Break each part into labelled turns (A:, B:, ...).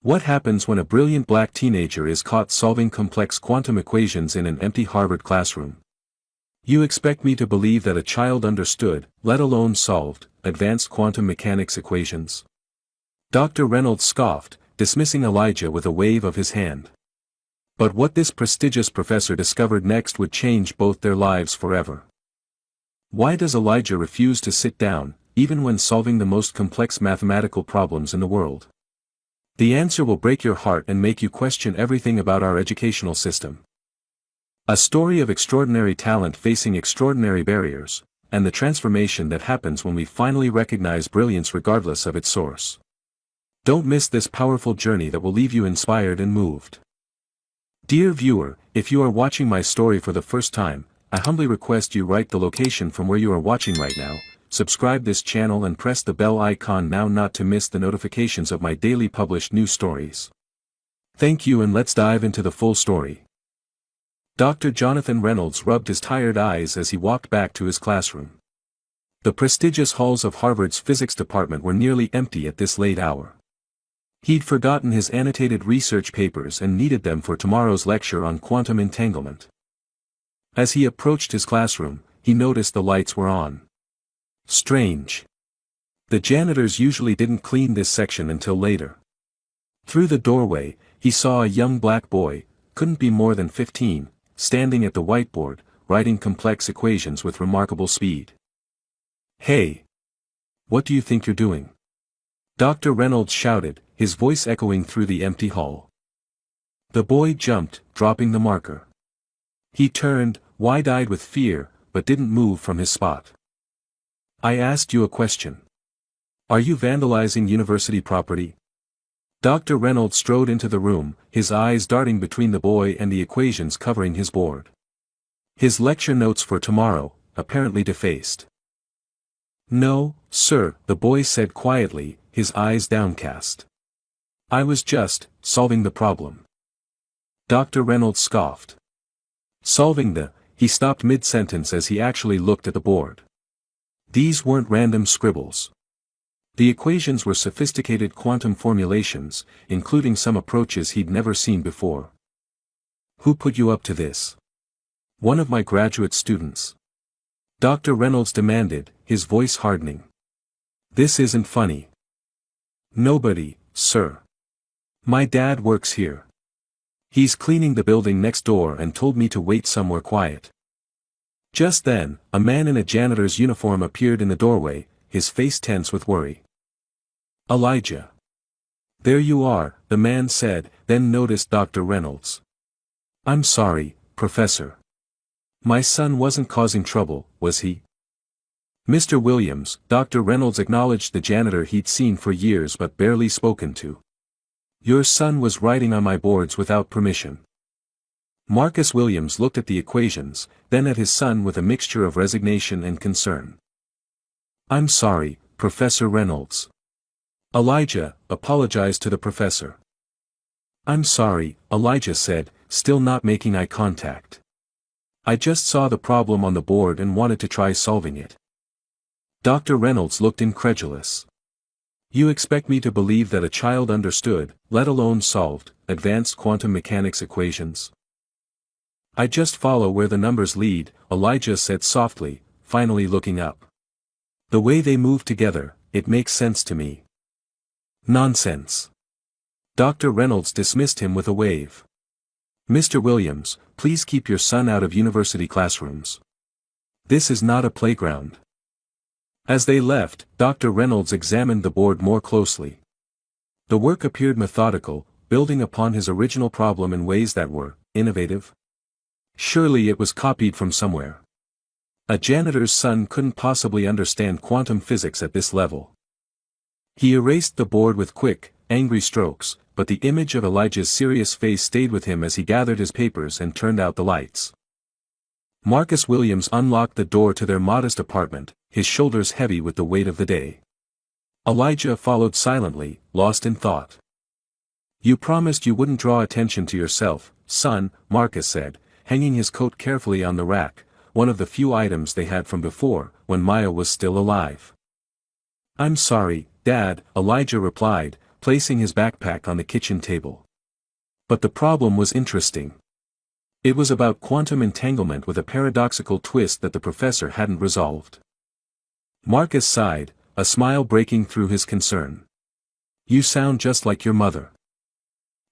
A: What happens when a brilliant black teenager is caught solving complex quantum equations in an empty Harvard classroom? You expect me to believe that a child understood, let alone solved, advanced quantum mechanics equations? Dr. Reynolds scoffed, dismissing Elijah with a wave of his hand. But what this prestigious professor discovered next would change both their lives forever. Why does Elijah refuse to sit down, even when solving the most complex mathematical problems in the world? The answer will break your heart and make you question everything about our educational system. A story of extraordinary talent facing extraordinary barriers, and the transformation that happens when we finally recognize brilliance regardless of its source. Don't miss this powerful journey that will leave you inspired and moved. Dear viewer, if you are watching my story for the first time, I humbly request you write the location from where you are watching right now, subscribe this channel and press the bell icon now not to miss the notifications of my daily published new stories. Thank you, and let's dive into the full story. Dr. Jonathan Reynolds rubbed his tired eyes as he walked back to his classroom. The prestigious halls of Harvard's physics department were nearly empty at this late hour. He'd forgotten his annotated research papers and needed them for tomorrow's lecture on quantum entanglement. As he approached his classroom, he noticed the lights were on. Strange. The janitors usually didn't clean this section until later. Through the doorway, he saw a young black boy, couldn't be more than 15, standing at the whiteboard, writing complex equations with remarkable speed. "Hey! What do you think you're doing?" Dr. Reynolds shouted, his voice echoing through the empty hall. The boy jumped, dropping the marker. He turned, wide-eyed with fear, but didn't move from his spot. "I asked you a question. Are you vandalizing university property?" Dr. Reynolds strode into the room, his eyes darting between the boy and the equations covering his board. His lecture notes for tomorrow, apparently defaced. "No, sir," the boy said quietly, his eyes downcast. "I was just solving the problem." Dr. Reynolds scoffed. He stopped mid-sentence as he actually looked at the board. These weren't random scribbles. The equations were sophisticated quantum formulations, including some approaches he'd never seen before. "Who put you up to this?" "One of my graduate students." Dr. Reynolds demanded, his voice hardening. "This isn't funny." "Nobody, sir. My dad works here. He's cleaning the building next door and told me to wait somewhere quiet." Just then, a man in a janitor's uniform appeared in the doorway, his face tense with worry. "Elijah." "There you are," the man said, then noticed Dr. Reynolds. "I'm sorry, Professor. My son wasn't causing trouble, was he?" "Mr. Williams," Dr. Reynolds acknowledged the janitor he'd seen for years but barely spoken to. "Your son was writing on my boards without permission." Marcus Williams looked at the equations, then at his son with a mixture of resignation and concern. "I'm sorry, Professor Reynolds." Elijah apologized to the professor. "I'm sorry," Elijah said, still not making eye contact. "I just saw the problem on the board and wanted to try solving it." Dr. Reynolds looked incredulous. "You expect me to believe that a child understood, let alone solved, advanced quantum mechanics equations?" "I just follow where the numbers lead," Elijah said softly, finally looking up. "The way they move together, it makes sense to me." "Nonsense." Dr. Reynolds dismissed him with a wave. "Mr. Williams, please keep your son out of university classrooms. This is not a playground." As they left, Dr. Reynolds examined the board more closely. The work appeared methodical, building upon his original problem in ways that were innovative. Surely it was copied from somewhere. A janitor's son couldn't possibly understand quantum physics at this level. He erased the board with quick, angry strokes, but the image of Elijah's serious face stayed with him as he gathered his papers and turned out the lights. Marcus Williams unlocked the door to their modest apartment, his shoulders heavy with the weight of the day. Elijah followed silently, lost in thought. "You promised you wouldn't draw attention to yourself, son," Marcus said, hanging his coat carefully on the rack, one of the few items they had from before, when Maya was still alive. "I'm sorry, Dad," Elijah replied, placing his backpack on the kitchen table. But the problem was interesting. It was about quantum entanglement with a paradoxical twist that the professor hadn't resolved. Marcus sighed, a smile breaking through his concern. You sound just like your mother.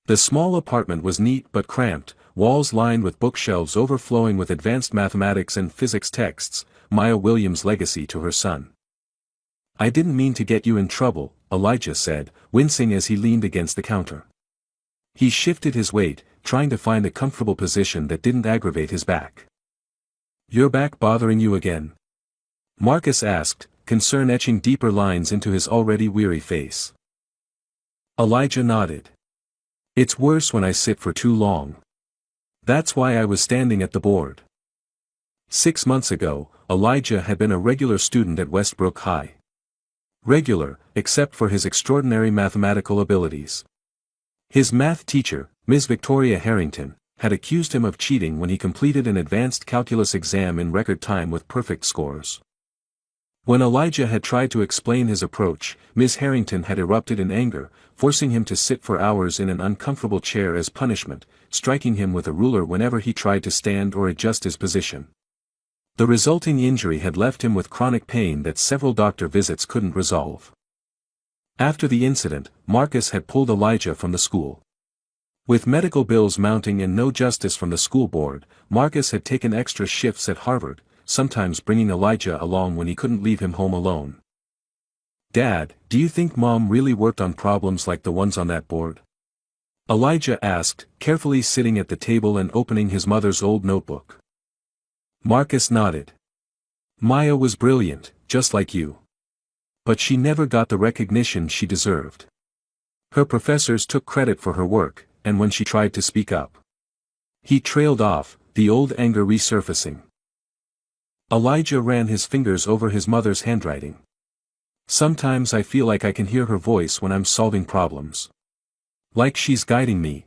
A: The small apartment was neat but cramped, walls lined with bookshelves overflowing with advanced mathematics and physics texts, Maya Williams' legacy to her son. I didn't mean to get you in trouble, Elijah said, wincing as he leaned against the counter. He shifted his weight, trying to find a comfortable position that didn't aggravate his back. Your back bothering you again? Marcus asked, concern etching deeper lines into his already weary face. Elijah nodded. It's worse when I sit for too long. That's why I was standing at the board. 6 months ago, Elijah had been a regular student at Westbrook High. Regular, except for his extraordinary mathematical abilities. His math teacher, Ms. Victoria Harrington, had accused him of cheating when he completed an advanced calculus exam in record time with perfect scores. When Elijah had tried to explain his approach, Ms. Harrington had erupted in anger, forcing him to sit for hours in an uncomfortable chair as punishment, striking him with a ruler whenever he tried to stand or adjust his position. The resulting injury had left him with chronic pain that several doctor visits couldn't resolve. After the incident, Marcus had pulled Elijah from the school. With medical bills mounting and no justice from the school board, Marcus had taken extra shifts at Harvard, sometimes bringing Elijah along when he couldn't leave him home alone. Dad, do you think Mom really worked on problems like the ones on that board? Elijah asked, carefully sitting at the table and opening his mother's old notebook. Marcus nodded. Maya was brilliant, just like you. But she never got the recognition she deserved. Her professors took credit for her work, and when she tried to speak up, he trailed off, the old anger resurfacing. Elijah ran his fingers over his mother's handwriting. Sometimes I feel like I can hear her voice when I'm solving problems. Like she's guiding me.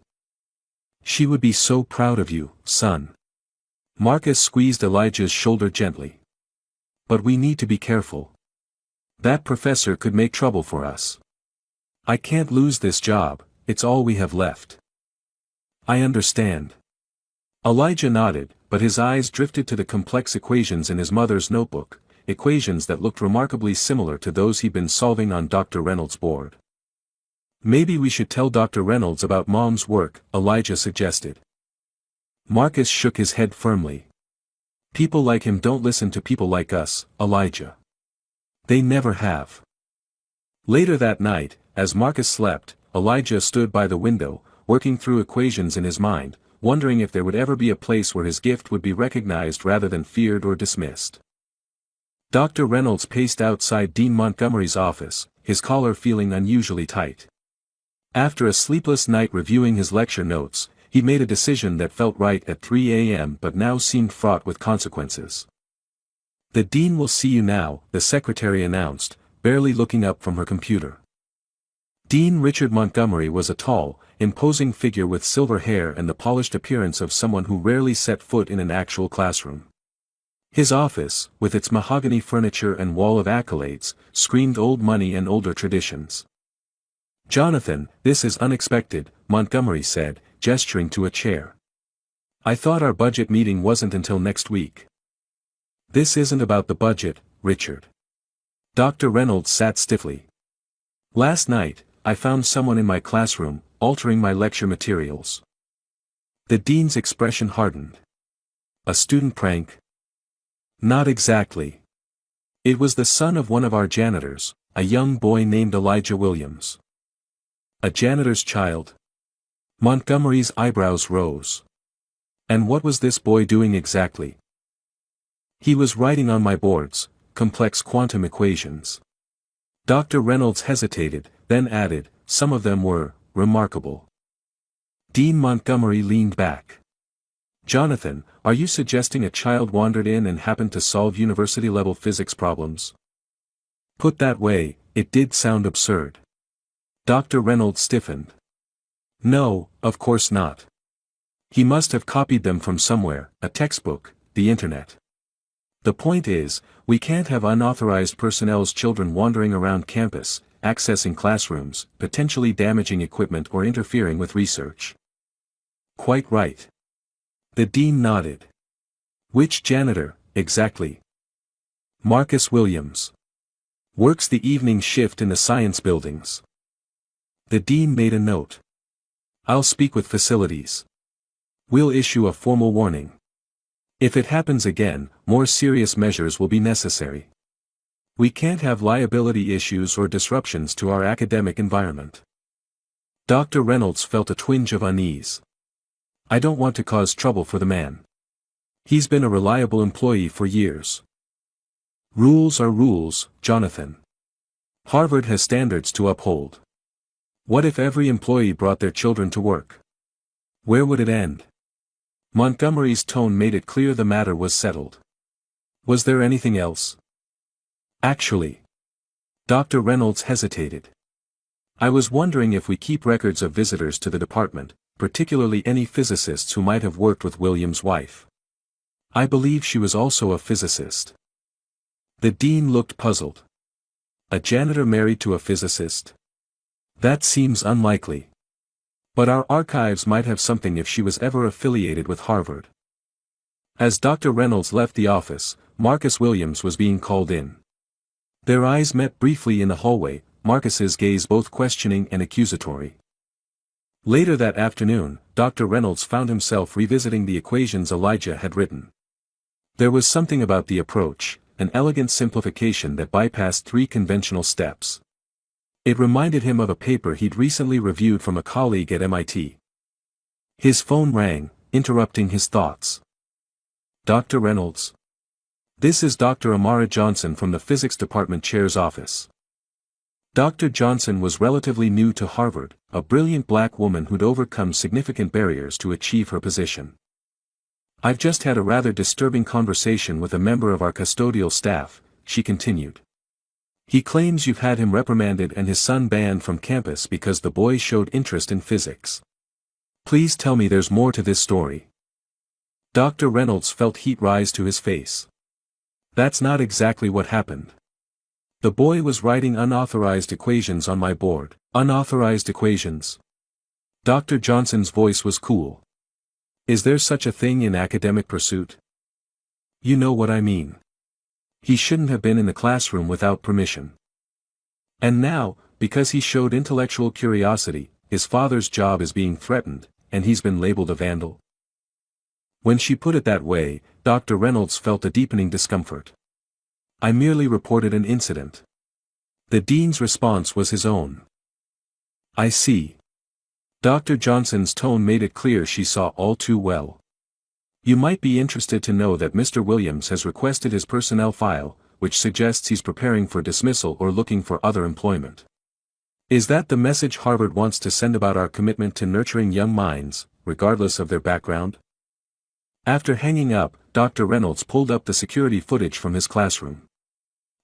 A: She would be so proud of you, son. Marcus squeezed Elijah's shoulder gently. But we need to be careful. That professor could make trouble for us. I can't lose this job, it's all we have left. I understand. Elijah nodded, but his eyes drifted to the complex equations in his mother's notebook, equations that looked remarkably similar to those he'd been solving on Dr. Reynolds' board. Maybe we should tell Dr. Reynolds about Mom's work, Elijah suggested. Marcus shook his head firmly. People like him don't listen to people like us, Elijah. They never have. Later that night, as Marcus slept, Elijah stood by the window, working through equations in his mind, wondering if there would ever be a place where his gift would be recognized rather than feared or dismissed. Dr. Reynolds paced outside Dean Montgomery's office, his collar feeling unusually tight. After a sleepless night reviewing his lecture notes, he made a decision that felt right at 3 a.m. but now seemed fraught with consequences. The dean will see you now, the secretary announced, barely looking up from her computer. Dean Richard Montgomery was a tall, imposing figure with silver hair and the polished appearance of someone who rarely set foot in an actual classroom. His office, with its mahogany furniture and wall of accolades, screamed old money and older traditions. Jonathan, this is unexpected, Montgomery said, gesturing to a chair. I thought our budget meeting wasn't until next week. This isn't about the budget, Richard. Dr. Reynolds sat stiffly. Last night, I found someone in my classroom, altering my lecture materials. The dean's expression hardened. A student prank? Not exactly. It was the son of one of our janitors, a young boy named Elijah Williams. A janitor's child? Montgomery's eyebrows rose. And what was this boy doing exactly? He was writing on my boards, complex quantum equations. Dr. Reynolds hesitated, then added, some of them were remarkable. Dean Montgomery leaned back. Jonathan, are you suggesting a child wandered in and happened to solve university-level physics problems? Put that way, it did sound absurd. Dr. Reynolds stiffened. No, of course not. He must have copied them from somewhere, a textbook, the internet. The point is, we can't have unauthorized personnel's children wandering around campus, accessing classrooms, potentially damaging equipment or interfering with research. Quite right. The dean nodded. Which janitor, exactly? Marcus Williams. Works the evening shift in the science buildings. The dean made a note. I'll speak with facilities. We'll issue a formal warning. If it happens again, more serious measures will be necessary. We can't have liability issues or disruptions to our academic environment. Dr. Reynolds felt a twinge of unease. I don't want to cause trouble for the man. He's been a reliable employee for years. Rules are rules, Jonathan. Harvard has standards to uphold. What if every employee brought their children to work? Where would it end? Montgomery's tone made it clear the matter was settled. Was there anything else? Actually. Dr. Reynolds hesitated. I was wondering if we keep records of visitors to the department, particularly any physicists who might have worked with Williams' wife. I believe she was also a physicist. The dean looked puzzled. A janitor married to a physicist? That seems unlikely. But our archives might have something if she was ever affiliated with Harvard. As Dr. Reynolds left the office, Marcus Williams was being called in. Their eyes met briefly in the hallway, Marcus's gaze both questioning and accusatory. Later that afternoon, Dr. Reynolds found himself revisiting the equations Elijah had written. There was something about the approach, an elegant simplification that bypassed 3 conventional steps. It reminded him of a paper he'd recently reviewed from a colleague at MIT. His phone rang, interrupting his thoughts. Dr. Reynolds. This is Dr. Amara Johnson from the Physics Department Chair's office. Dr. Johnson was relatively new to Harvard, a brilliant black woman who'd overcome significant barriers to achieve her position. I've just had a rather disturbing conversation with a member of our custodial staff, she continued. He claims you've had him reprimanded and his son banned from campus because the boy showed interest in physics. Please tell me there's more to this story. Dr. Reynolds felt heat rise to his face. That's not exactly what happened. The boy was writing unauthorized equations on my board. Unauthorized equations. Dr. Johnson's voice was cool. Is there such a thing in academic pursuit? You know what I mean. He shouldn't have been in the classroom without permission. And now, because he showed intellectual curiosity, his father's job is being threatened, and he's been labeled a vandal. When she put it that way, Dr. Reynolds felt a deepening discomfort. I merely reported an incident. The dean's response was his own. I see. Dr. Johnson's tone made it clear she saw all too well. You might be interested to know that Mr. Williams has requested his personnel file, which suggests he's preparing for dismissal or looking for other employment. Is that the message Harvard wants to send about our commitment to nurturing young minds, regardless of their background? After hanging up, Dr. Reynolds pulled up the security footage from his classroom.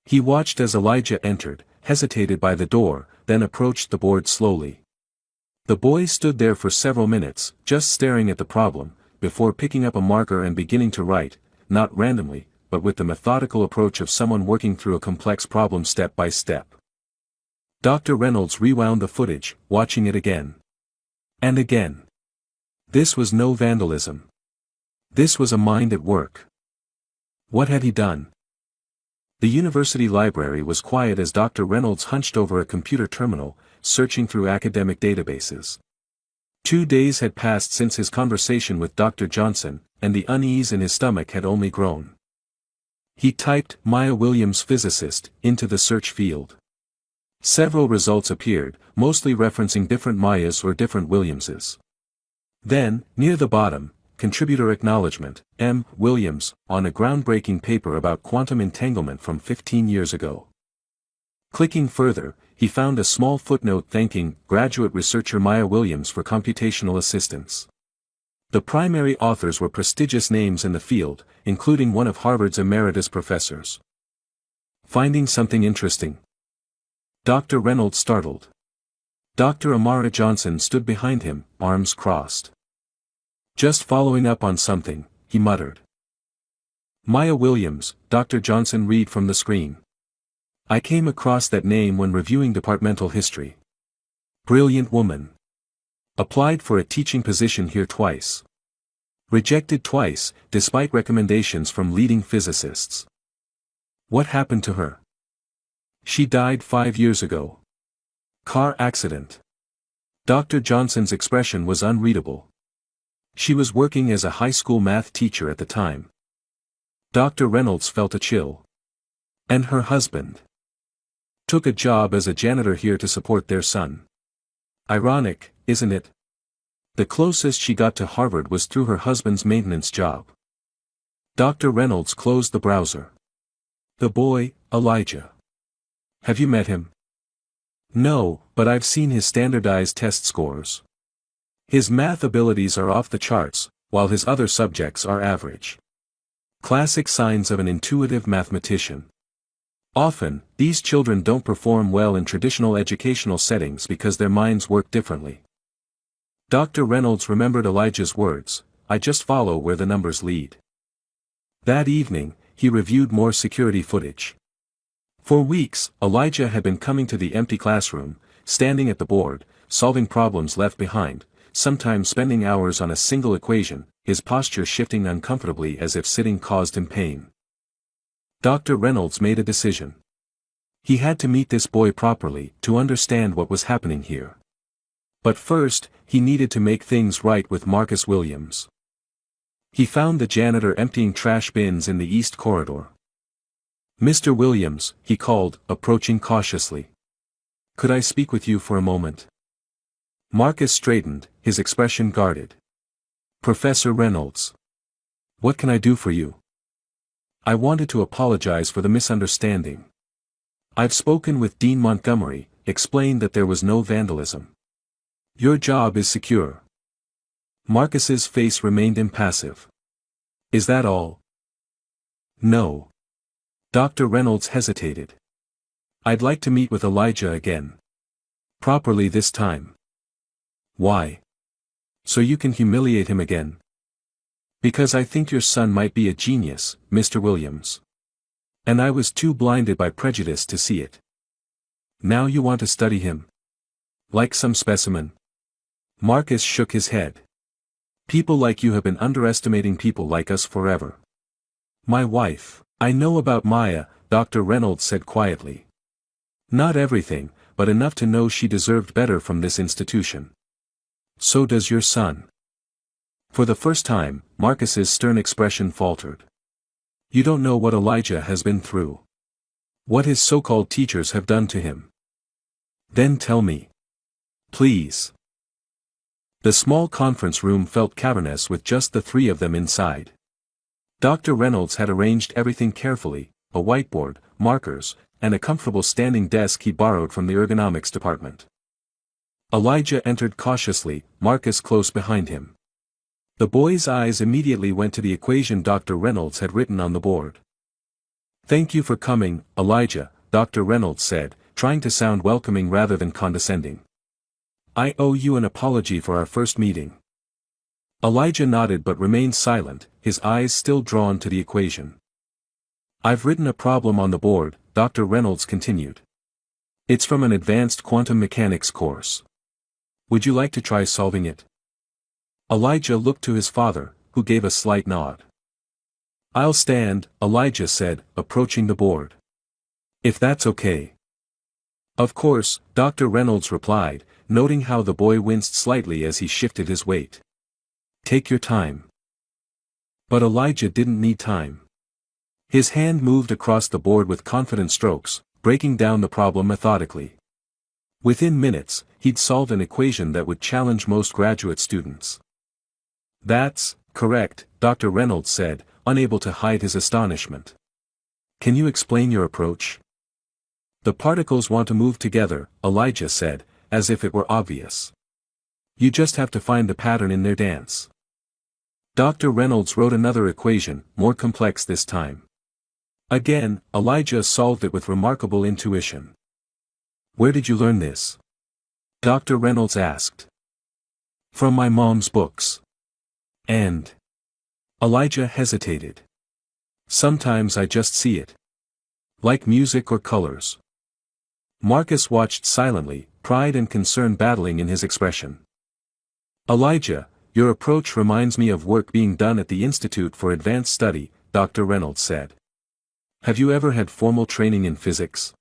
A: He watched as Elijah entered, hesitated by the door, then approached the board slowly. The boy stood there for several minutes, just staring at the problem, before picking up a marker and beginning to write, not randomly, but with the methodical approach of someone working through a complex problem step by step. Dr. Reynolds rewound the footage, watching it again. And again. This was no vandalism. This was a mind at work. What had he done? The university library was quiet as Dr. Reynolds hunched over a computer terminal, searching through academic databases. 2 days had passed since his conversation with Dr. Johnson, and the unease in his stomach had only grown. He typed Maya Williams physicist into the search field. Several results appeared, mostly referencing different Mayas or different Williamses. Then, near the bottom, contributor acknowledgement, M. Williams, on a groundbreaking paper about quantum entanglement from 15 years ago. Clicking further, he found a small footnote thanking graduate researcher Maya Williams for computational assistance. The primary authors were prestigious names in the field, including one of Harvard's emeritus professors. Finding something interesting? Dr. Reynolds startled. Dr. Amara Johnson stood behind him, arms crossed. Just following up on something, he muttered. Maya Williams, Dr. Johnson read from the screen. I came across that name when reviewing departmental history. Brilliant woman. Applied for a teaching position here twice. Rejected twice, despite recommendations from leading physicists. What happened to her? She died 5 years ago. Car accident. Dr. Johnson's expression was unreadable. She was working as a high school math teacher at the time. Dr. Reynolds felt a chill. And her husband took a job as a janitor here to support their son. Ironic, isn't it? The closest she got to Harvard was through her husband's maintenance job. Dr. Reynolds closed the browser. The boy, Elijah. Have you met him? No, but I've seen his standardized test scores. His math abilities are off the charts, while his other subjects are average. Classic signs of an intuitive mathematician. Often, these children don't perform well in traditional educational settings because their minds work differently. Dr. Reynolds remembered Elijah's words, "I just follow where the numbers lead." That evening, he reviewed more security footage. For weeks, Elijah had been coming to the empty classroom, standing at the board, solving problems left behind, sometimes spending hours on a single equation, his posture shifting uncomfortably as if sitting caused him pain. Dr. Reynolds made a decision. He had to meet this boy properly to understand what was happening here. But first, he needed to make things right with Marcus Williams. He found the janitor emptying trash bins in the east corridor. "Mr. Williams," he called, approaching cautiously. "Could I speak with you for a moment?" Marcus straightened, his expression guarded. "Professor Reynolds. What can I do for you?" "I wanted to apologize for the misunderstanding. I've spoken with Dean Montgomery, explained that there was no vandalism. Your job is secure." Marcus's face remained impassive. "Is that all?" "No." Dr. Reynolds hesitated. "I'd like to meet with Elijah again. Properly this time." "Why?" "So you can humiliate him again." "Because I think your son might be a genius, Mr. Williams. And I was too blinded by prejudice to see it. Now you want to study him? Like some specimen?" Marcus shook his head. "People like you have been underestimating people like us forever." "My wife, I know about Maya," Dr. Reynolds said quietly. "Not everything, but enough to know she deserved better from this institution. So does your son." For the first time, Marcus's stern expression faltered. "You don't know what Elijah has been through. What his so-called teachers have done to him. Then tell me. Please." The small conference room felt cavernous with just the three of them inside. Dr. Reynolds had arranged everything carefully, a whiteboard, markers, and a comfortable standing desk he borrowed from the ergonomics department. Elijah entered cautiously, Marcus close behind him. The boy's eyes immediately went to the equation Dr. Reynolds had written on the board. "Thank you for coming, Elijah," Dr. Reynolds said, trying to sound welcoming rather than condescending. "I owe you an apology for our first meeting." Elijah nodded but remained silent, his eyes still drawn to the equation. "I've written a problem on the board," Dr. Reynolds continued. "It's from an advanced quantum mechanics course. Would you like to try solving it?" Elijah looked to his father, who gave a slight nod. "I'll stand," Elijah said, approaching the board. "If that's okay." "Of course," Dr. Reynolds replied, noting how the boy winced slightly as he shifted his weight. "Take your time." But Elijah didn't need time. His hand moved across the board with confident strokes, breaking down the problem methodically. Within minutes, he'd solved an equation that would challenge most graduate students. "That's correct," Dr. Reynolds said, unable to hide his astonishment. "Can you explain your approach?" "The particles want to move together," Elijah said, as if it were obvious. "You just have to find the pattern in their dance." Dr. Reynolds wrote another equation, more complex this time. Again, Elijah solved it with remarkable intuition. "Where did you learn this?" Dr. Reynolds asked. "From my mom's books." And Elijah hesitated. "Sometimes I just see it. Like music or colors. Marcus watched silently, pride and concern battling in his expression. Elijah, your approach reminds me of work being done at the Institute for Advanced Study, Dr. Reynolds said. Have you ever had formal training in physics?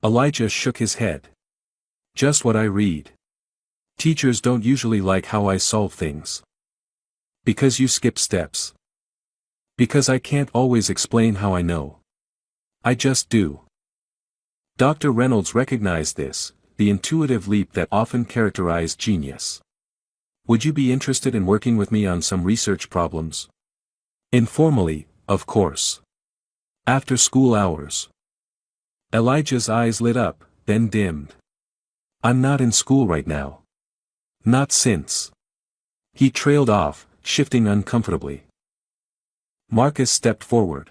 A: Elijah shook his head. Just what I read. Teachers don't usually like how I solve things. Because you skip steps. Because I can't always explain how I know. I just do. Dr. Reynolds recognized this, the intuitive leap that often characterized genius. Would you be interested in working with me on some research problems? Informally, of course. After school hours. Elijah's eyes lit up, then dimmed. I'm not in school right now. Not since. He trailed off, shifting uncomfortably. Marcus stepped forward.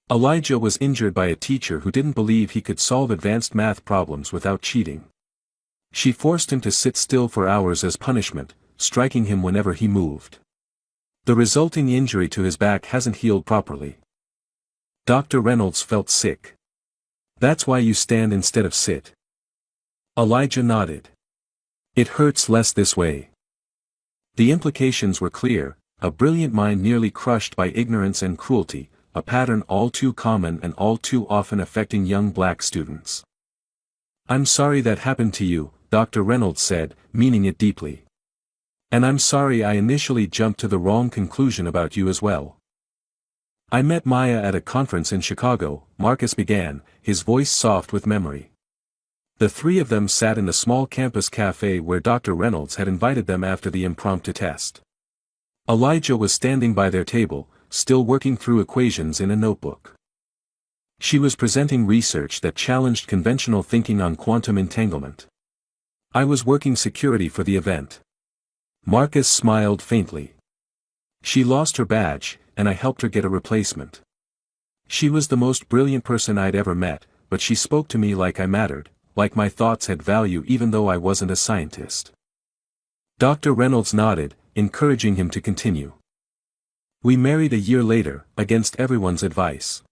A: Elijah was injured by a teacher who didn't believe he could solve advanced math problems without cheating. She forced him to sit still for hours as punishment, striking him whenever he moved. The resulting injury to his back hasn't healed properly. Dr. Reynolds felt sick. That's why you stand instead of sit. Elijah nodded. It hurts less this way. The implications were clear, a brilliant mind nearly crushed by ignorance and cruelty, a pattern all too common and all too often affecting young black students. I'm sorry that happened to you, Dr. Reynolds said, meaning it deeply. And I'm sorry I initially jumped to the wrong conclusion about you as well. I met Maya at a conference in Chicago, Marcus began, his voice soft with memory. The three of them sat in the small campus cafe where Dr. Reynolds had invited them after the impromptu test. Elijah was standing by their table, still working through equations in a notebook. She was presenting research that challenged conventional thinking on quantum entanglement. I was working security for the event. Marcus smiled faintly. She lost her badge, and I helped her get a replacement. She was the most brilliant person I'd ever met, but she spoke to me like I mattered, like my thoughts had value even though I wasn't a scientist. Dr. Reynolds nodded, encouraging him to continue. We married a year later, against everyone's advice.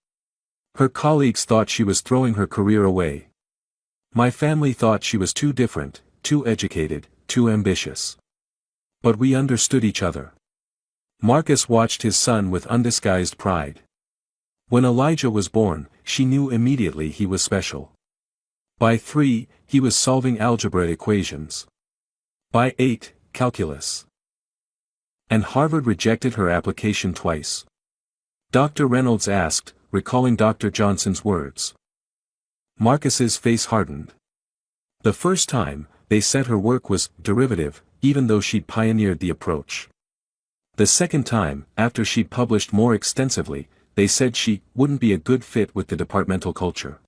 A: Her colleagues thought she was throwing her career away. My family thought she was too different, too educated, too ambitious. But we understood each other. Marcus watched his son with undisguised pride. When Elijah was born, she knew immediately he was special. By 3, he was solving algebra equations. By 8, calculus. And Harvard rejected her application twice. Dr. Reynolds asked, recalling Dr. Johnson's words. Marcus's face hardened. The first time, they said her work was derivative, even though she'd pioneered the approach. The second time, after she'd published more extensively, they said she wouldn't be a good fit with the departmental culture.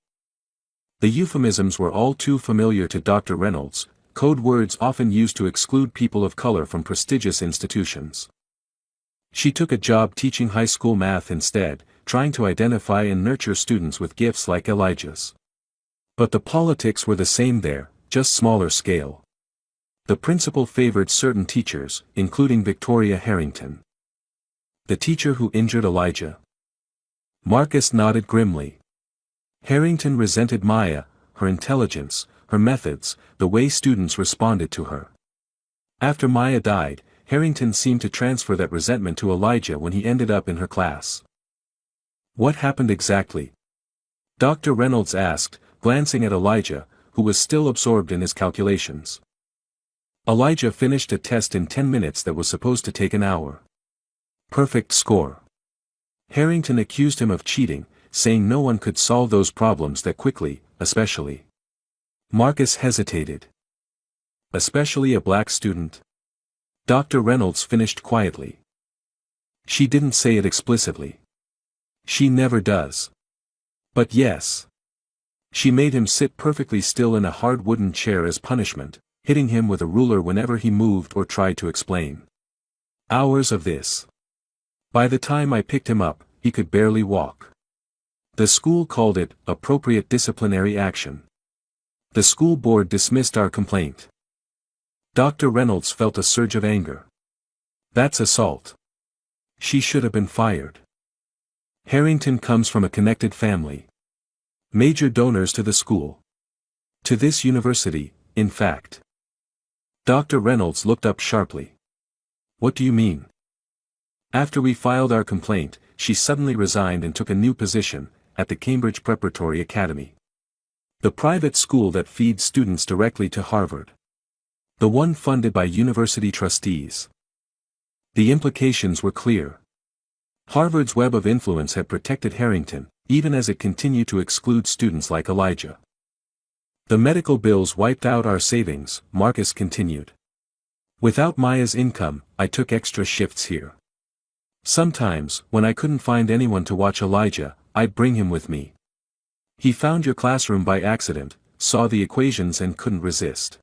A: The euphemisms were all too familiar to Dr. Reynolds, code words often used to exclude people of color from prestigious institutions. She took a job teaching high school math instead, trying to identify and nurture students with gifts like Elijah's. But the politics were the same there, just smaller scale. The principal favored certain teachers, including Victoria Harrington. The teacher who injured Elijah. Marcus nodded grimly. Harrington resented Maya, her intelligence, her methods, the way students responded to her. After Maya died, Harrington seemed to transfer that resentment to Elijah when he ended up in her class. What happened exactly? Dr. Reynolds asked, glancing at Elijah, who was still absorbed in his calculations. Elijah finished a test in 10 minutes that was supposed to take an hour. Perfect score. Harrington accused him of cheating, saying no one could solve those problems that quickly, especially. Marcus hesitated. Especially a black student? Dr. Reynolds finished quietly. She didn't say it explicitly. She never does. But yes. She made him sit perfectly still in a hard wooden chair as punishment, hitting him with a ruler whenever he moved or tried to explain. Hours of this. By the time I picked him up, he could barely walk. The school called it appropriate disciplinary action. The school board dismissed our complaint. Dr. Reynolds felt a surge of anger. That's assault. She should have been fired. Harrington comes from a connected family. Major donors to the school. To this university, in fact. Dr. Reynolds looked up sharply. What do you mean? After we filed our complaint, she suddenly resigned and took a new position, at the Cambridge Preparatory Academy. The private school that feeds students directly to Harvard. The one funded by university trustees. The implications were clear. Harvard's web of influence had protected Harrington, even as it continued to exclude students like Elijah. The medical bills wiped out our savings, Marcus continued. Without Maya's income, I took extra shifts here. Sometimes, when I couldn't find anyone to watch Elijah, I'd bring him with me. He found your classroom by accident, saw the equations and couldn't resist.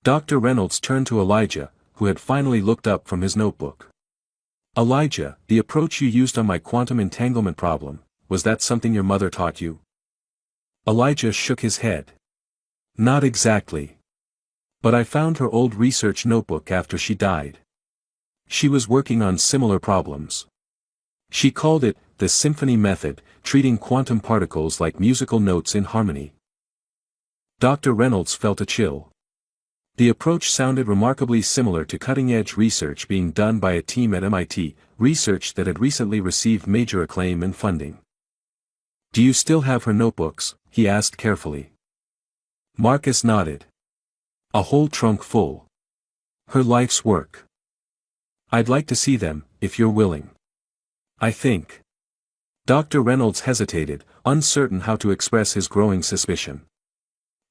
A: Dr. Reynolds turned to Elijah, who had finally looked up from his notebook. Elijah, the approach you used on my quantum entanglement problem, was that something your mother taught you? Elijah shook his head. Not exactly. But I found her old research notebook after she died. She was working on similar problems. She called it the symphony method, treating quantum particles like musical notes in harmony. Dr. Reynolds felt a chill. The approach sounded remarkably similar to cutting-edge research being done by a team at MIT, research that had recently received major acclaim and funding. Do you still have her notebooks? He asked carefully. Marcus nodded. A whole trunk full. Her life's work. I'd like to see them, if you're willing. I think. Dr. Reynolds hesitated, uncertain how to express his growing suspicion.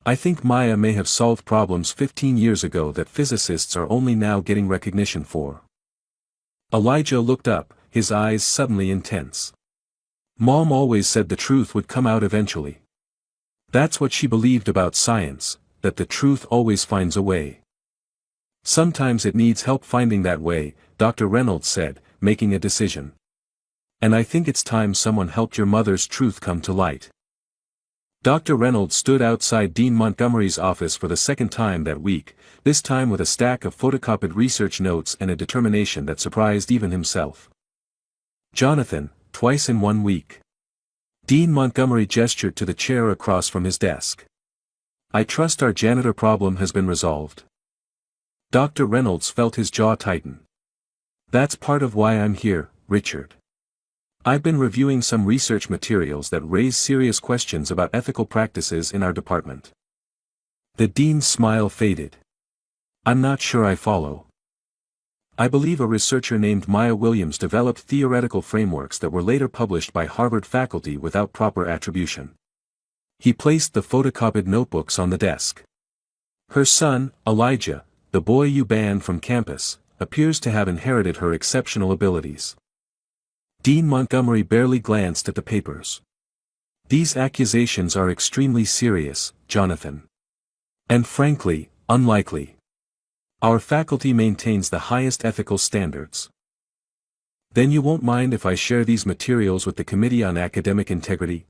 A: I think Maya may have solved problems 15 years ago that physicists are only now getting recognition for. Elijah looked up, his eyes suddenly intense. Mom always said the truth would come out eventually. That's what she believed about science, that the truth always finds a way. Sometimes it needs help finding that way, Dr. Reynolds said, making a decision. And I think it's time someone helped your mother's truth come to light. Dr. Reynolds stood outside Dean Montgomery's office for the second time that week, this time with a stack of photocopied research notes and a determination that surprised even himself. Jonathan, twice in 1 week. Dean Montgomery gestured to the chair across from his desk. I trust our janitor problem has been resolved. Dr. Reynolds felt his jaw tighten. That's part of why I'm here, Richard. I've been reviewing some research materials that raise serious questions about ethical practices in our department. The dean's smile faded. I'm not sure I follow. I believe a researcher named Maya Williams developed theoretical frameworks that were later published by Harvard faculty without proper attribution. He placed the photocopied notebooks on the desk. Her son, Elijah, the boy you banned from campus, appears to have inherited her exceptional abilities. Dean Montgomery barely glanced at the papers. These accusations are extremely serious, Jonathan. And frankly, unlikely. Our faculty maintains the highest ethical standards. Then you won't mind if I share these materials with the Committee on Academic Integrity?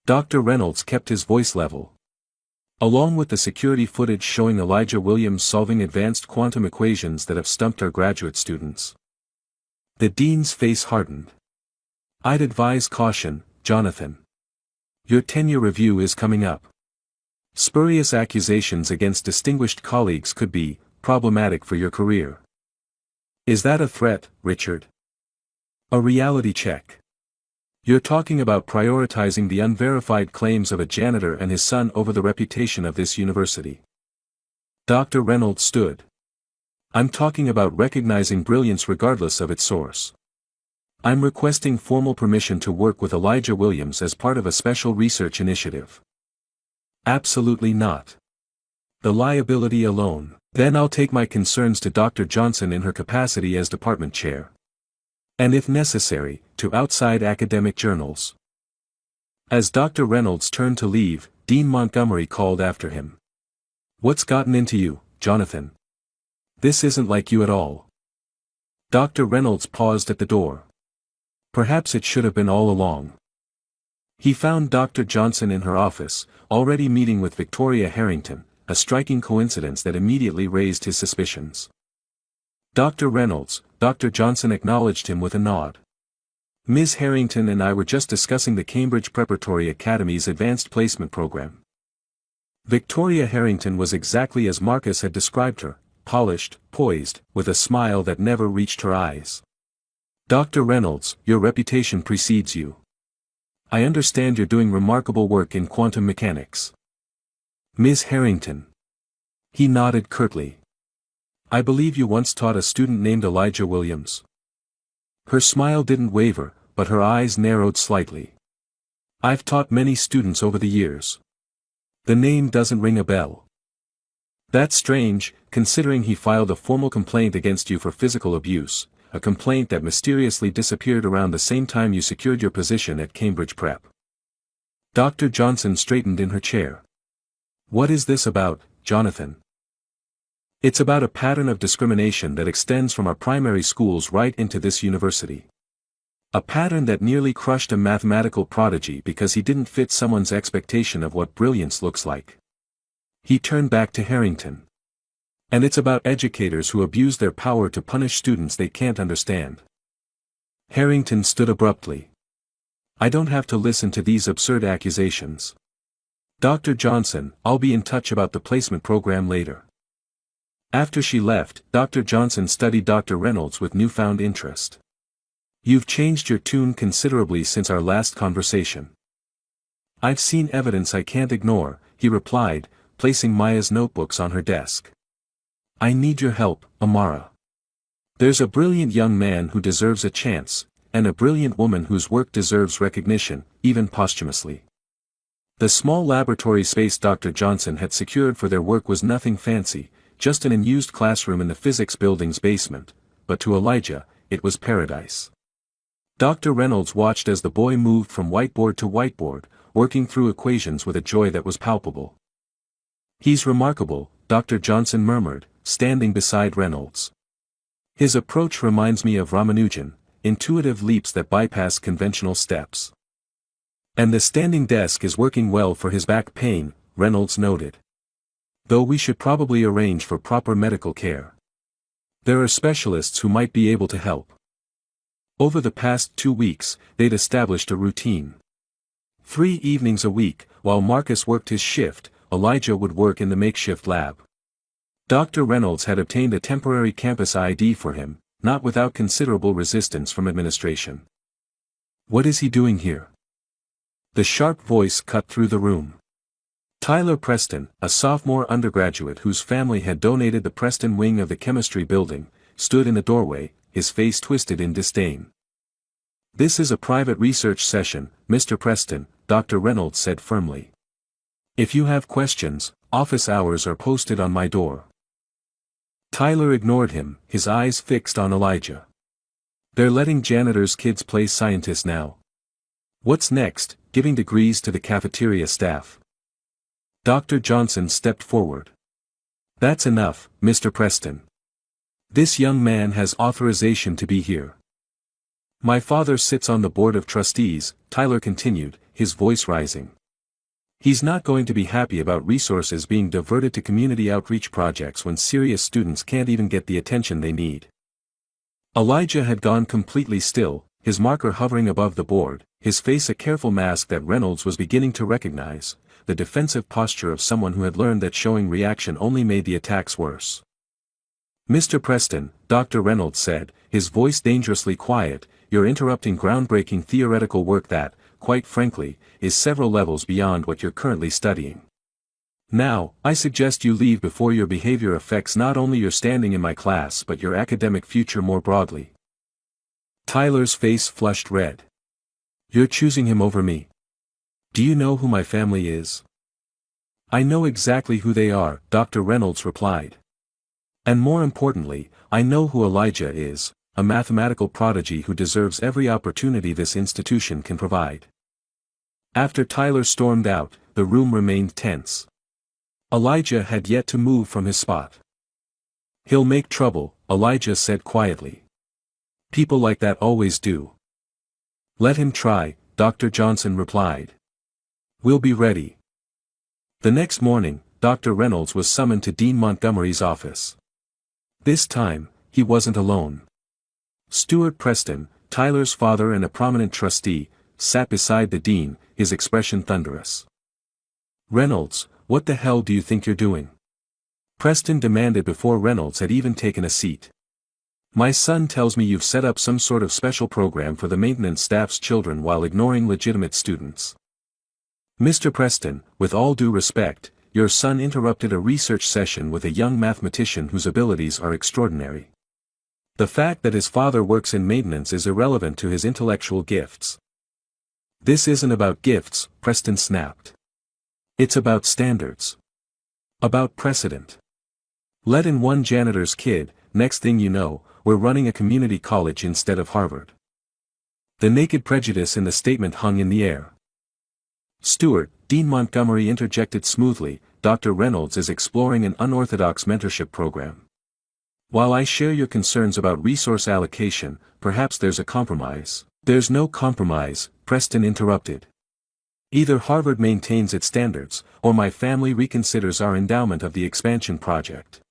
A: Dr. Reynolds kept his voice level. Along with the security footage showing Elijah Williams solving advanced quantum equations that have stumped our graduate students. The dean's face hardened. I'd advise caution, Jonathan. Your tenure review is coming up. Spurious accusations against distinguished colleagues could be problematic for your career. Is that a threat, Richard? A reality check. You're talking about prioritizing the unverified claims of a janitor and his son over the reputation of this university. Dr. Reynolds stood. I'm talking about recognizing brilliance regardless of its source. I'm requesting formal permission to work with Elijah Williams as part of a special research initiative. Absolutely not. The liability alone. Then I'll take my concerns to Dr. Johnson in her capacity as department chair. And if necessary, to outside academic journals. As Dr. Reynolds turned to leave, Dean Montgomery called after him. What's gotten into you, Jonathan? This isn't like you at all. Dr. Reynolds paused at the door. Perhaps it should have been all along. He found Dr. Johnson in her office, already meeting with Victoria Harrington, a striking coincidence that immediately raised his suspicions. Dr. Reynolds, Dr. Johnson acknowledged him with a nod. Ms. Harrington and I were just discussing the Cambridge Preparatory Academy's advanced placement program. Victoria Harrington was exactly as Marcus had described her, polished, poised, with a smile that never reached her eyes. Dr. Reynolds, your reputation precedes you. I understand you're doing remarkable work in quantum mechanics. Ms. Harrington. He nodded curtly. I believe you once taught a student named Elijah Williams. Her smile didn't waver, but her eyes narrowed slightly. I've taught many students over the years. The name doesn't ring a bell. That's strange, considering he filed a formal complaint against you for physical abuse, a complaint that mysteriously disappeared around the same time you secured your position at Cambridge Prep. Dr. Johnson straightened in her chair. What is this about, Jonathan? It's about a pattern of discrimination that extends from our primary schools right into this university. A pattern that nearly crushed a mathematical prodigy because he didn't fit someone's expectation of what brilliance looks like. He turned back to Harrington. And it's about educators who abuse their power to punish students they can't understand. Harrington stood abruptly. I don't have to listen to these absurd accusations. Dr. Johnson, I'll be in touch about the placement program later. After she left, Dr. Johnson studied Dr. Reynolds with newfound interest. You've changed your tune considerably since our last conversation. I've seen evidence I can't ignore, he replied, placing Maya's notebooks on her desk. I need your help, Amara. There's a brilliant young man who deserves a chance, and a brilliant woman whose work deserves recognition, even posthumously. The small laboratory space Dr. Johnson had secured for their work was nothing fancy, just an unused classroom in the physics building's basement, but to Elijah, it was paradise. Dr. Reynolds watched as the boy moved from whiteboard to whiteboard, working through equations with a joy that was palpable. He's remarkable, Dr. Johnson murmured, standing beside Reynolds. His approach reminds me of Ramanujan, intuitive leaps that bypass conventional steps. And the standing desk is working well for his back pain, Reynolds noted. Though we should probably arrange for proper medical care. There are specialists who might be able to help. Over the past 2 weeks, they'd established a routine. 3 evenings a week, while Marcus worked his shift, Elijah would work in the makeshift lab. Dr. Reynolds had obtained a temporary campus ID for him, not without considerable resistance from administration. What is he doing here? The sharp voice cut through the room. Tyler Preston, a sophomore undergraduate whose family had donated the Preston wing of the chemistry building, stood in the doorway, his face twisted in disdain. This is a private research session, Mr. Preston, Dr. Reynolds said firmly. If you have questions, office hours are posted on my door. Tyler ignored him, his eyes fixed on Elijah. They're letting janitors' kids play scientists now. What's next, giving degrees to the cafeteria staff? Dr. Johnson stepped forward. That's enough, Mr. Preston. This young man has authorization to be here. My father sits on the board of trustees, Tyler continued, his voice rising. He's not going to be happy about resources being diverted to community outreach projects when serious students can't even get the attention they need. Elijah had gone completely still, his marker hovering above the board, his face a careful mask that Reynolds was beginning to recognize, the defensive posture of someone who had learned that showing reaction only made the attacks worse. Mr. Preston, Dr. Reynolds said, his voice dangerously quiet, you're interrupting groundbreaking theoretical work that, quite frankly, is several levels beyond what you're currently studying. Now, I suggest you leave before your behavior affects not only your standing in my class but your academic future more broadly. Tyler's face flushed red. You're choosing him over me. Do you know who my family is? I know exactly who they are, Dr. Reynolds replied. And more importantly, I know who Elijah is, a mathematical prodigy who deserves every opportunity this institution can provide. After Tyler stormed out, the room remained tense. Elijah had yet to move from his spot. He'll make trouble, Elijah said quietly. People like that always do. Let him try, Dr. Johnson replied. We'll be ready. The next morning, Dr. Reynolds was summoned to Dean Montgomery's office. This time, he wasn't alone. Stuart Preston, Tyler's father and a prominent trustee, sat beside the dean, his expression thunderous. "Reynolds, what the hell do you think you're doing?" Preston demanded before Reynolds had even taken a seat. "My son tells me you've set up some sort of special program for the maintenance staff's children while ignoring legitimate students." "Mr. Preston, with all due respect, your son interrupted a research session with a young mathematician whose abilities are extraordinary. The fact that his father works in maintenance is irrelevant to his intellectual gifts." "This isn't about gifts," Preston snapped. "It's about standards. About precedent. Let in one janitor's kid, next thing you know, we're running a community college instead of Harvard." The naked prejudice in the statement hung in the air. "Stuart," Dean Montgomery interjected smoothly, "Dr. Reynolds is exploring an unorthodox mentorship program. While I share your concerns about resource allocation, perhaps there's a compromise." "There's no compromise," Preston interrupted. "Either Harvard maintains its standards, or my family reconsiders our endowment of the expansion project."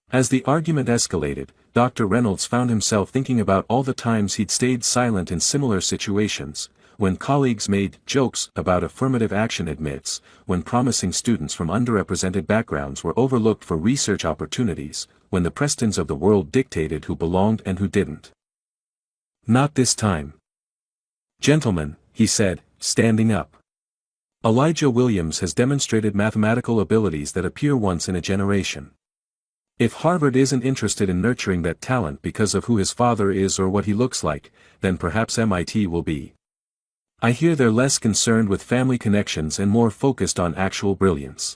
A: As the argument escalated, Dr. Reynolds found himself thinking about all the times he'd stayed silent in similar situations, when colleagues made jokes about affirmative action admits, when promising students from underrepresented backgrounds were overlooked for research opportunities, when the Prestons of the world dictated who belonged and who didn't. "Not this time. Gentlemen," he said, standing up. "Elijah Williams has demonstrated mathematical abilities that appear once in a generation. If Harvard isn't interested in nurturing that talent because of who his father is or what he looks like, then perhaps MIT will be. I hear they're less concerned with family connections and more focused on actual brilliance."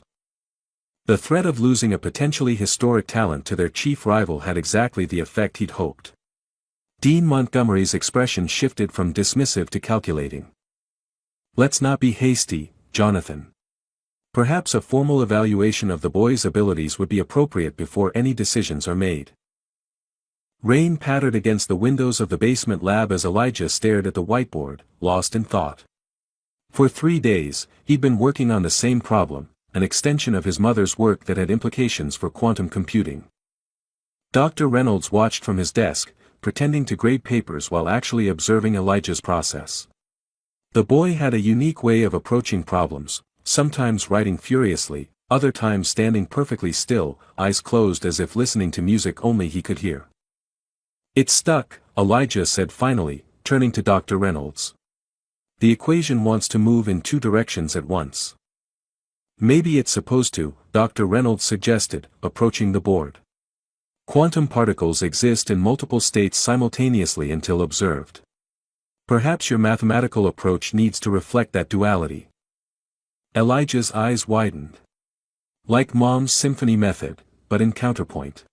A: The threat of losing a potentially historic talent to their chief rival had exactly the effect he'd hoped. Dean Montgomery's expression shifted from dismissive to calculating. "Let's not be hasty, Jonathan. Perhaps a formal evaluation of the boy's abilities would be appropriate before any decisions are made." Rain pattered against the windows of the basement lab as Elijah stared at the whiteboard, lost in thought. For 3 days, he'd been working on the same problem, an extension of his mother's work that had implications for quantum computing. Dr. Reynolds watched from his desk, pretending to grade papers while actually observing Elijah's process. The boy had a unique way of approaching problems, sometimes writing furiously, other times standing perfectly still, eyes closed as if listening to music only he could hear. "It's stuck," Elijah said finally, turning to Dr. Reynolds. "The equation wants to move in 2 directions at once." "Maybe it's supposed to," Dr. Reynolds suggested, approaching the board. "Quantum particles exist in multiple states simultaneously until observed. Perhaps your mathematical approach needs to reflect that duality." Elijah's eyes widened. "Like Mom's symphony method, but in counterpoint."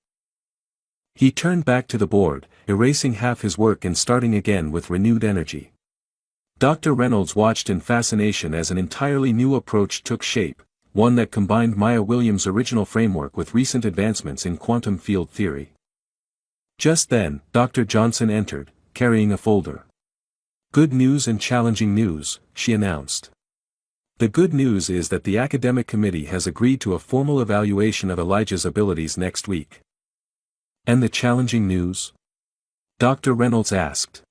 A: He turned back to the board, erasing half his work and starting again with renewed energy. Dr. Reynolds watched in fascination as an entirely new approach took shape, one that combined Maya Williams' original framework with recent advancements in quantum field theory. Just then, Dr. Johnson entered, carrying a folder. "Good news and challenging news," she announced. "The good news is that the academic committee has agreed to a formal evaluation of Elijah's abilities next week." "And the challenging news?" Dr. Reynolds asked.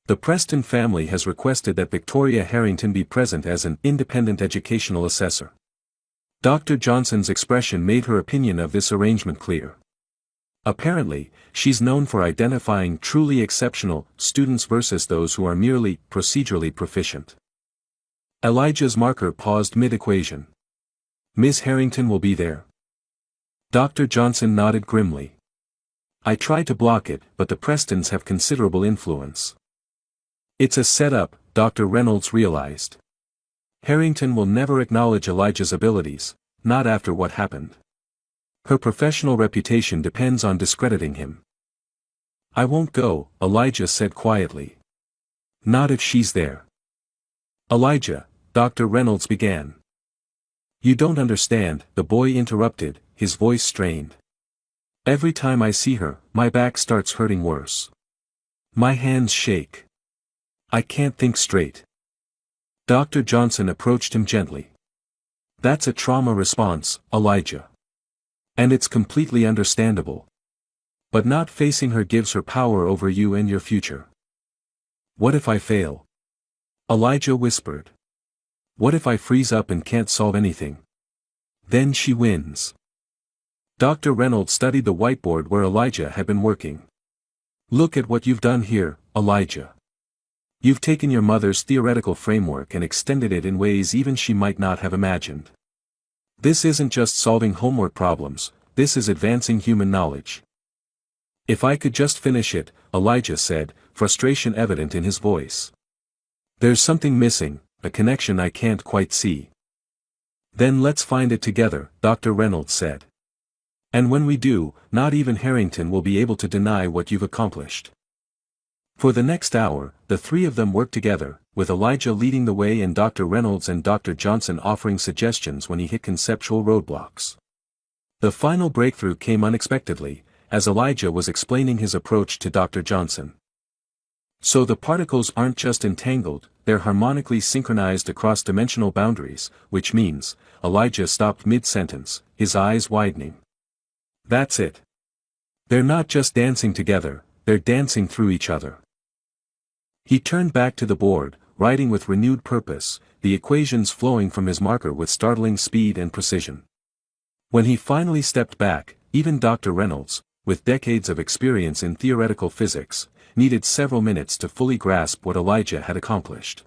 A: "The Preston family has requested that Victoria Harrington be present as an independent educational assessor." Dr. Johnson's expression made her opinion of this arrangement clear. "Apparently, she's known for identifying truly exceptional students versus those who are merely procedurally proficient." Elijah's marker paused mid-equation. "Ms. Harrington will be there?" Dr. Johnson nodded grimly. "I tried to block it, but the Prestons have considerable influence." "It's a setup," Dr. Reynolds realized. "Harrington will never acknowledge Elijah's abilities, not after what happened. Her professional reputation depends on discrediting him." "I won't go," Elijah said quietly. "Not if she's there." "Elijah," Dr. Reynolds began. "You don't understand," the boy interrupted, his voice strained. "Every time I see her, my back starts hurting worse. My hands shake. I can't think straight." Dr. Johnson approached him gently. "That's a trauma response, Elijah. And it's completely understandable. But not facing her gives her power over you and your future. What if I fail? Elijah whispered. What if I freeze up and can't solve anything? Then she wins. Dr. Reynolds studied the whiteboard where Elijah had been working. Look at what you've done here, Elijah. You've taken your mother's theoretical framework and extended it in ways even she might not have imagined. This isn't just solving homework problems, this is advancing human knowledge. If I could just finish it, Elijah said, frustration evident in his voice. There's something missing, a connection I can't quite see. Then let's find it together, Dr. Reynolds said. And when we do, not even Harrington will be able to deny what you've accomplished. For the next hour, the three of them worked together, with Elijah leading the way and Dr. Reynolds and Dr. Johnson offering suggestions when he hit conceptual roadblocks. The final breakthrough came unexpectedly, as Elijah was explaining his approach to Dr. Johnson. So the particles aren't just entangled, they're harmonically synchronized across dimensional boundaries, which means, Elijah stopped mid-sentence, his eyes widening. That's it. They're not just dancing together, they're dancing through each other. He turned back to the board, writing with renewed purpose, the equations flowing from his marker with startling speed and precision. When he finally stepped back, even Dr. Reynolds, with decades of experience in theoretical physics, needed several minutes to fully grasp what Elijah had accomplished.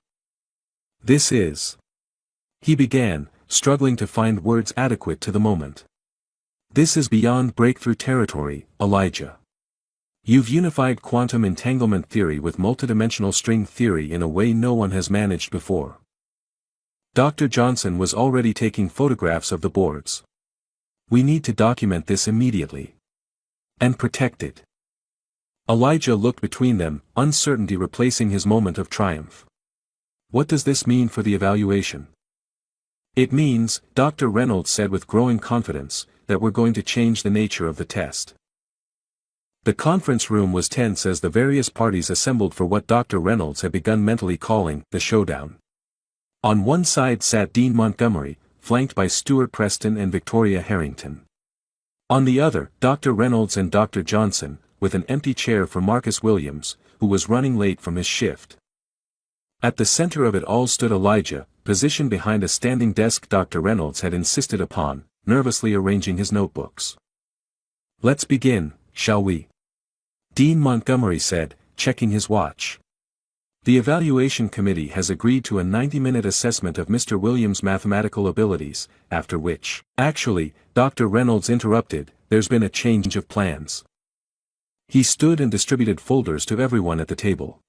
A: This is... He began, struggling to find words adequate to the moment. This is beyond breakthrough territory, Elijah. You've unified quantum entanglement theory with multidimensional string theory in a way no one has managed before. Dr. Johnson was already taking photographs of the boards. We need to document this immediately. And protect it. Elijah looked between them, uncertainty replacing his moment of triumph. What does this mean for the evaluation? It means, Dr. Reynolds said with growing confidence, that we're going to change the nature of the test. The conference room was tense as the various parties assembled for what Dr. Reynolds had begun mentally calling the showdown. On one side sat Dean Montgomery, flanked by Stuart Preston and Victoria Harrington. On the other, Dr. Reynolds and Dr. Johnson, with an empty chair for Marcus Williams, who was running late from his shift. At the center of it all stood Elijah, positioned behind a standing desk Dr. Reynolds had insisted upon, nervously arranging his notebooks. Let's begin, shall we? Dean Montgomery said, checking his watch. The evaluation committee has agreed to a 90-minute assessment of Mr. Williams' mathematical abilities, after which, actually, Dr. Reynolds interrupted, there's been a change of plans. He stood and distributed folders to everyone at the table.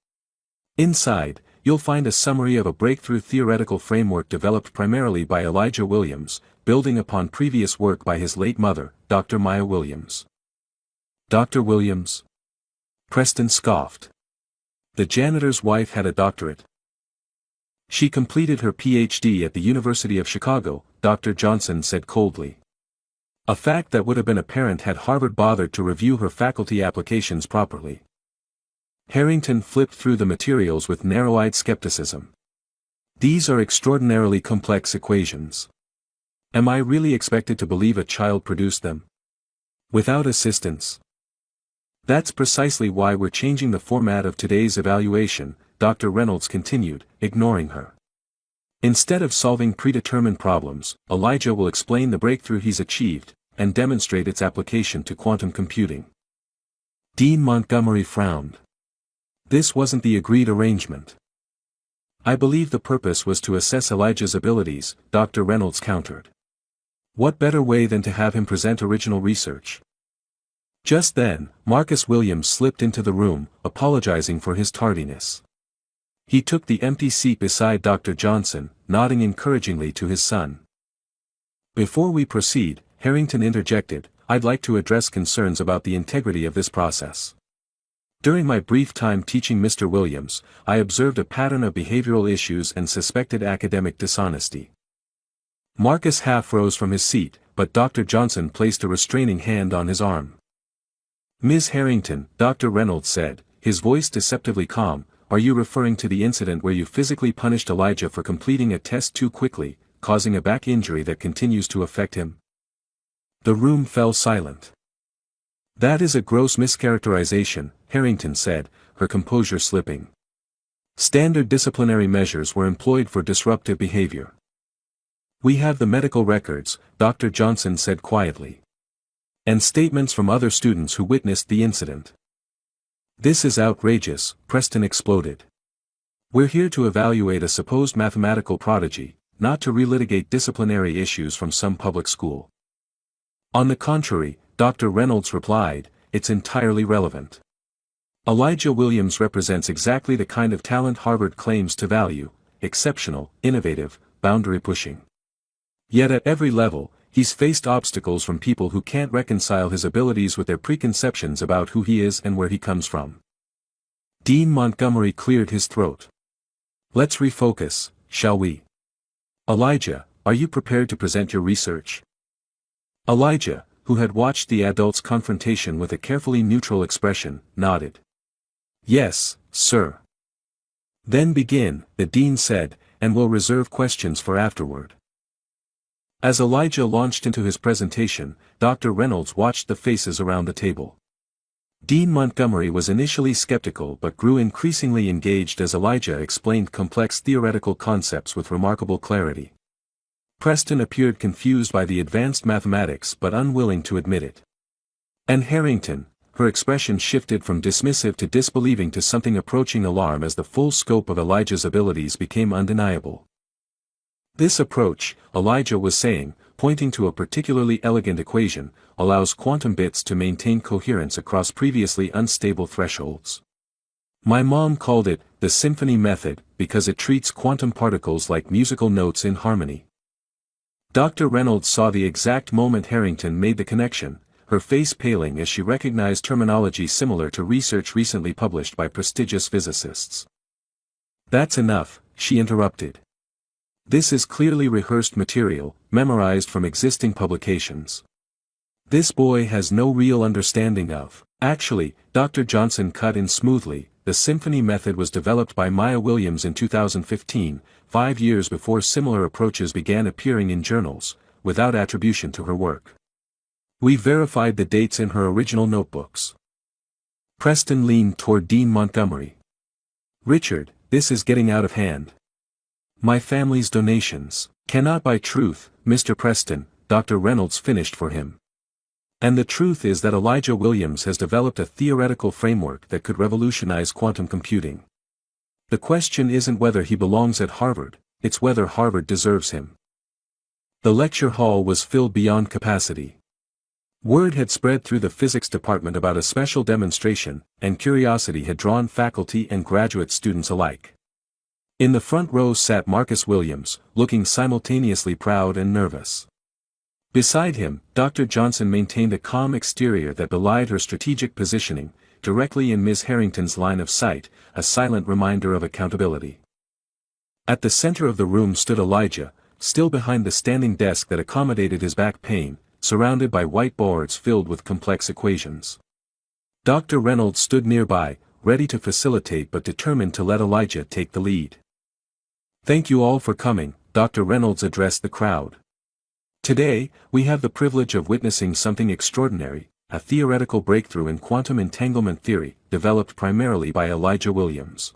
A: Inside, you'll find a summary of a breakthrough theoretical framework developed primarily by Elijah Williams, building upon previous work by his late mother, Dr. Maya Williams. Dr. Williams? Preston scoffed. The janitor's wife had a doctorate. She completed her PhD at the University of Chicago, Dr. Johnson said coldly. A fact that would have been apparent had Harvard bothered to review her faculty applications properly. Harrington flipped through the materials with narrow-eyed skepticism. These are extraordinarily complex equations. Am I really expected to believe a child produced them? Without assistance? That's precisely why we're changing the format of today's evaluation, Dr. Reynolds continued, ignoring her. Instead of solving predetermined problems, Elijah will explain the breakthrough he's achieved, and demonstrate its application to quantum computing. Dean Montgomery frowned. This wasn't the agreed arrangement. I believe the purpose was to assess Elijah's abilities, Dr. Reynolds countered. What better way than to have him present original research? Just then, Marcus Williams slipped into the room, apologizing for his tardiness. He took the empty seat beside Dr. Johnson, nodding encouragingly to his son. Before we proceed, Harrington interjected, I'd like to address concerns about the integrity of this process. During my brief time teaching Mr. Williams, I observed a pattern of behavioral issues and suspected academic dishonesty. Marcus half rose from his seat, but Dr. Johnson placed a restraining hand on his arm. Ms. Harrington, Dr. Reynolds said, his voice deceptively calm, are you referring to the incident where you physically punished Elijah for completing a test too quickly, causing a back injury that continues to affect him? The room fell silent. That is a gross mischaracterization, Harrington said, her composure slipping. Standard disciplinary measures were employed for disruptive behavior. We have the medical records, Dr. Johnson said quietly. And statements from other students who witnessed the incident. This is outrageous, Preston exploded. We're here to evaluate a supposed mathematical prodigy, not to relitigate disciplinary issues from some public school. On the contrary, Dr. Reynolds replied, it's entirely relevant. Elijah Williams represents exactly the kind of talent Harvard claims to value: exceptional, innovative, boundary-pushing. Yet at every level, he's faced obstacles from people who can't reconcile his abilities with their preconceptions about who he is and where he comes from. Dean Montgomery cleared his throat. Let's refocus, shall we? Elijah, are you prepared to present your research? Elijah, who had watched the adult's confrontation with a carefully neutral expression, nodded. Yes, sir. Then begin, the dean said, and we'll reserve questions for afterward. As Elijah launched into his presentation, Dr. Reynolds watched the faces around the table. Dean Montgomery was initially skeptical but grew increasingly engaged as Elijah explained complex theoretical concepts with remarkable clarity. Preston appeared confused by the advanced mathematics but unwilling to admit it. And Harrington, her expression shifted from dismissive to disbelieving to something approaching alarm as the full scope of Elijah's abilities became undeniable. This approach, Elijah was saying, pointing to a particularly elegant equation, allows quantum bits to maintain coherence across previously unstable thresholds. My mom called it the symphony method because it treats quantum particles like musical notes in harmony. Dr. Reynolds saw the exact moment Harrington made the connection, her face paling as she recognized terminology similar to research recently published by prestigious physicists. That's enough, she interrupted. This is clearly rehearsed material, memorized from existing publications. This boy has no real understanding of. Actually, Dr. Johnson cut in smoothly, the symphony method was developed by Maya Williams in 2015, 5 years before similar approaches began appearing in journals, without attribution to her work. We verified the dates in her original notebooks. Preston leaned toward Dean Montgomery. Richard, this is getting out of hand. My family's donations cannot buy truth, Mr. Preston, Dr. Reynolds finished for him. And the truth is that Elijah Williams has developed a theoretical framework that could revolutionize quantum computing. The question isn't whether he belongs at Harvard, it's whether Harvard deserves him. The lecture hall was filled beyond capacity. Word had spread through the physics department about a special demonstration, and curiosity had drawn faculty and graduate students alike. In the front row sat Marcus Williams, looking simultaneously proud and nervous. Beside him, Dr. Johnson maintained a calm exterior that belied her strategic positioning, directly in Ms. Harrington's line of sight, a silent reminder of accountability. At the center of the room stood Elijah, still behind the standing desk that accommodated his back pain, surrounded by white boards filled with complex equations. Dr. Reynolds stood nearby, ready to facilitate but determined to let Elijah take the lead. Thank you all for coming, Dr. Reynolds addressed the crowd. Today, we have the privilege of witnessing something extraordinary, a theoretical breakthrough in quantum entanglement theory, developed primarily by Elijah Williams.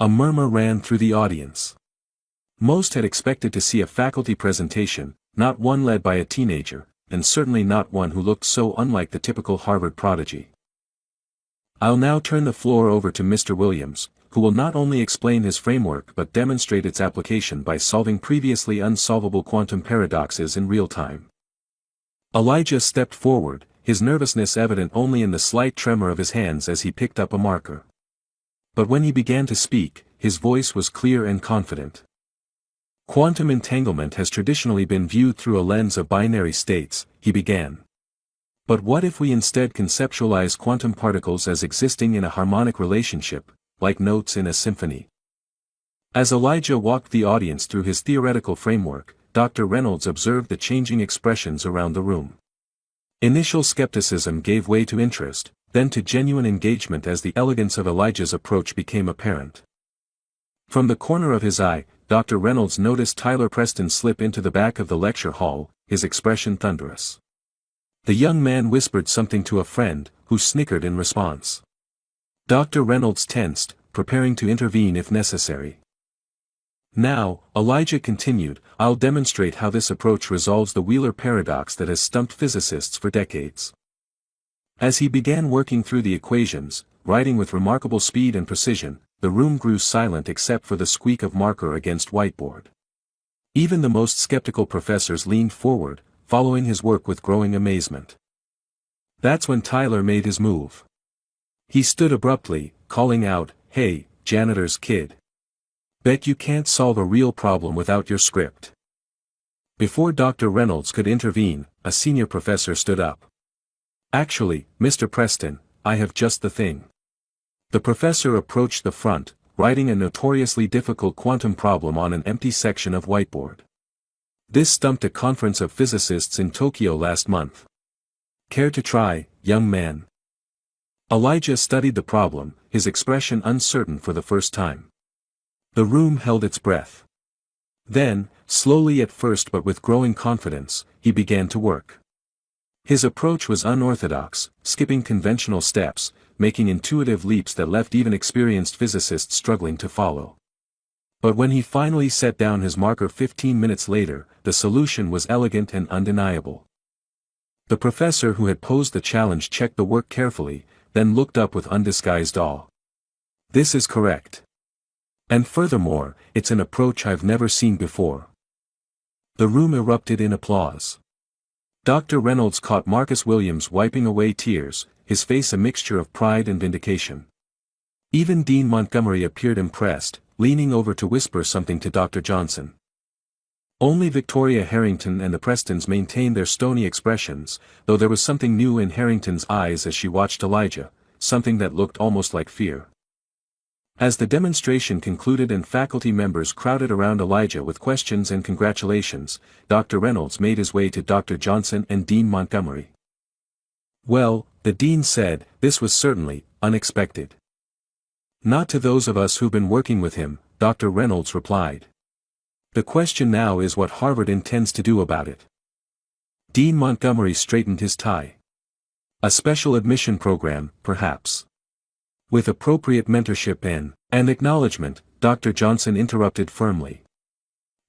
A: A murmur ran through the audience. Most had expected to see a faculty presentation, not one led by a teenager, and certainly not one who looked so unlike the typical Harvard prodigy. I'll now turn the floor over to Mr. Williams, who will not only explain his framework but demonstrate its application by solving previously unsolvable quantum paradoxes in real time. Elijah stepped forward, his nervousness evident only in the slight tremor of his hands as he picked up a marker. But when he began to speak, his voice was clear and confident. Quantum entanglement has traditionally been viewed through a lens of binary states, he began. But what if we instead conceptualize quantum particles as existing in a harmonic relationship, like notes in a symphony? As Elijah walked the audience through his theoretical framework, Dr. Reynolds observed the changing expressions around the room. Initial skepticism gave way to interest, then to genuine engagement as the elegance of Elijah's approach became apparent. From the corner of his eye, Dr. Reynolds noticed Tyler Preston slip into the back of the lecture hall, his expression thunderous. The young man whispered something to a friend, who snickered in response. Dr. Reynolds tensed, preparing to intervene if necessary. Now, Elijah continued, I'll demonstrate how this approach resolves the Wheeler paradox that has stumped physicists for decades. As he began working through the equations, writing with remarkable speed and precision, the room grew silent except for the squeak of marker against whiteboard. Even the most skeptical professors leaned forward, following his work with growing amazement. That's when Tyler made his move. He stood abruptly, calling out, Hey, janitor's kid. Bet you can't solve a real problem without your script. Before Dr. Reynolds could intervene, a senior professor stood up. Actually, Mr. Preston, I have just the thing. The professor approached the front, writing a notoriously difficult quantum problem on an empty section of whiteboard. This stumped a conference of physicists in Tokyo last month. Care to try, young man? Elijah studied the problem, his expression uncertain for the first time. The room held its breath. Then, slowly at first but with growing confidence, he began to work. His approach was unorthodox, skipping conventional steps, making intuitive leaps that left even experienced physicists struggling to follow. But when he finally set down his marker 15 minutes later, the solution was elegant and undeniable. The professor who had posed the challenge checked the work carefully, then looked up with undisguised awe. This is correct. And furthermore, it's an approach I've never seen before. The room erupted in applause. Dr. Reynolds caught Marcus Williams wiping away tears, his face a mixture of pride and vindication. Even Dean Montgomery appeared impressed, leaning over to whisper something to Dr. Johnson. Only Victoria Harrington and the Prestons maintained their stony expressions, though there was something new in Harrington's eyes as she watched Elijah, something that looked almost like fear. As the demonstration concluded and faculty members crowded around Elijah with questions and congratulations, Dr. Reynolds made his way to Dr. Johnson and Dean Montgomery. Well, the dean said, this was certainly unexpected. Not to those of us who've been working with him, Dr. Reynolds replied. The question now is what Harvard intends to do about it. Dean Montgomery straightened his tie. A special admission program, perhaps. With appropriate mentorship and acknowledgement, Dr. Johnson interrupted firmly.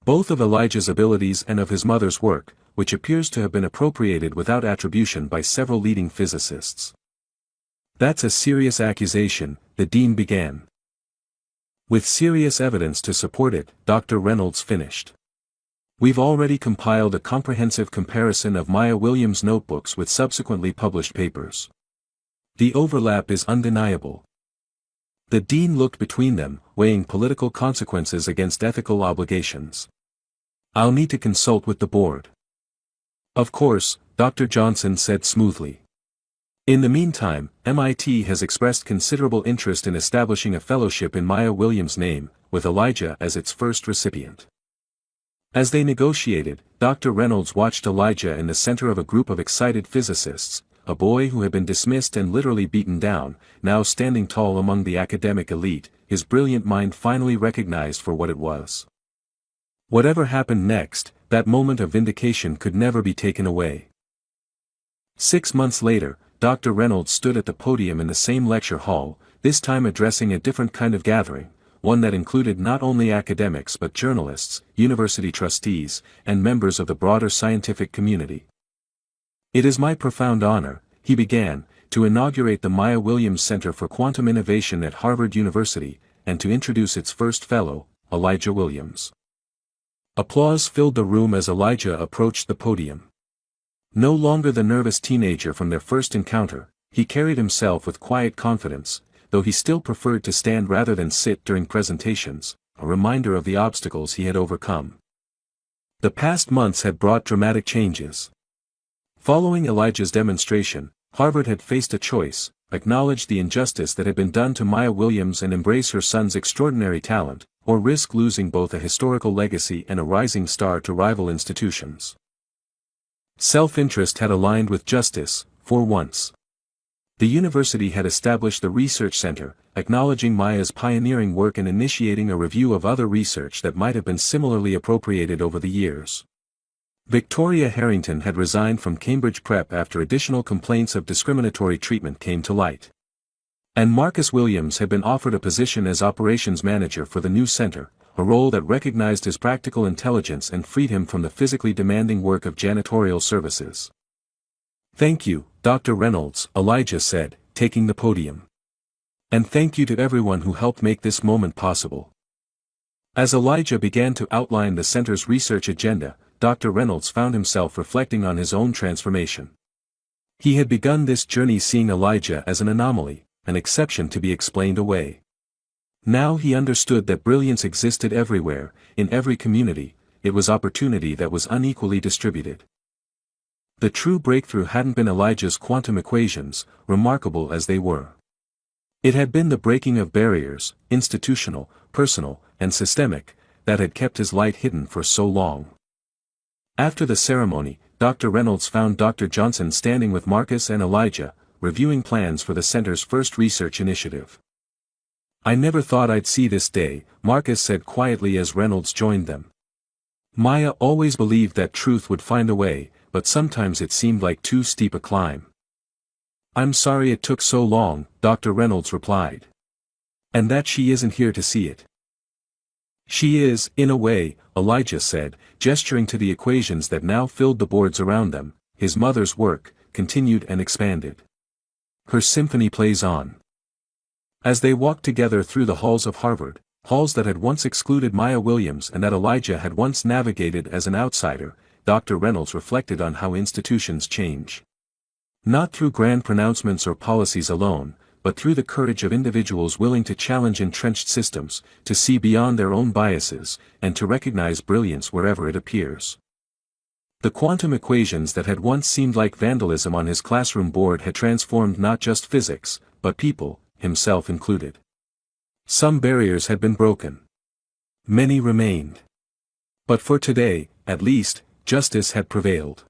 A: Both of Elijah's abilities and of his mother's work, which appears to have been appropriated without attribution by several leading physicists. That's a serious accusation, the dean began. With serious evidence to support it, Dr. Reynolds finished. We've already compiled a comprehensive comparison of Maya Williams' notebooks with subsequently published papers. The overlap is undeniable. The dean looked between them, weighing political consequences against ethical obligations. I'll need to consult with the board. Of course, Dr. Johnson said smoothly. In the meantime, MIT has expressed considerable interest in establishing a fellowship in Maya Williams' name, with Elijah as its first recipient. As they negotiated, Dr. Reynolds watched Elijah in the center of a group of excited physicists, a boy who had been dismissed and literally beaten down, now standing tall among the academic elite, his brilliant mind finally recognized for what it was. Whatever happened next, that moment of vindication could never be taken away. 6 months later, Dr. Reynolds stood at the podium in the same lecture hall, this time addressing a different kind of gathering, one that included not only academics but journalists, university trustees, and members of the broader scientific community. It is my profound honor, he began, to inaugurate the Maya Williams Center for Quantum Innovation at Harvard University, and to introduce its first fellow, Elijah Williams. Applause filled the room as Elijah approached the podium. No longer the nervous teenager from their first encounter, he carried himself with quiet confidence, though he still preferred to stand rather than sit during presentations, a reminder of the obstacles he had overcome. The past months had brought dramatic changes. Following Elijah's demonstration, Harvard had faced a choice: acknowledge the injustice that had been done to Maya Williams and embrace her son's extraordinary talent, or risk losing both a historical legacy and a rising star to rival institutions. Self-interest had aligned with justice, for once. The university had established the Research Center, acknowledging Maya's pioneering work and initiating a review of other research that might have been similarly appropriated over the years. Victoria Harrington had resigned from Cambridge Prep after additional complaints of discriminatory treatment came to light. And Marcus Williams had been offered a position as operations manager for the new center, a role that recognized his practical intelligence and freed him from the physically demanding work of janitorial services. "Thank you, Dr. Reynolds," Elijah said, taking the podium. "And thank you to everyone who helped make this moment possible." As Elijah began to outline the center's research agenda, Dr. Reynolds found himself reflecting on his own transformation. He had begun this journey seeing Elijah as an anomaly, an exception to be explained away. Now he understood that brilliance existed everywhere, in every community. It was opportunity that was unequally distributed. The true breakthrough hadn't been Elijah's quantum equations, remarkable as they were. It had been the breaking of barriers, institutional, personal, and systemic, that had kept his light hidden for so long. After the ceremony, Dr. Reynolds found Dr. Johnson standing with Marcus and Elijah, reviewing plans for the center's first research initiative. "I never thought I'd see this day," Marcus said quietly as Reynolds joined them. "Maya always believed that truth would find a way, but sometimes it seemed like too steep a climb." "I'm sorry it took so long," Dr. Reynolds replied. "And that she isn't here to see it." "She is, in a way," Elijah said, gesturing to the equations that now filled the boards around them. His mother's work, continued and expanded. Her symphony plays on. As they walked together through the halls of Harvard, halls that had once excluded Maya Williams and that Elijah had once navigated as an outsider, Dr. Reynolds reflected on how institutions change. Not through grand pronouncements or policies alone, but through the courage of individuals willing to challenge entrenched systems, to see beyond their own biases, and to recognize brilliance wherever it appears. The quantum equations that had once seemed like vandalism on his classroom board had transformed not just physics, but people, himself included. Some barriers had been broken. Many remained. But for today, at least, justice had prevailed.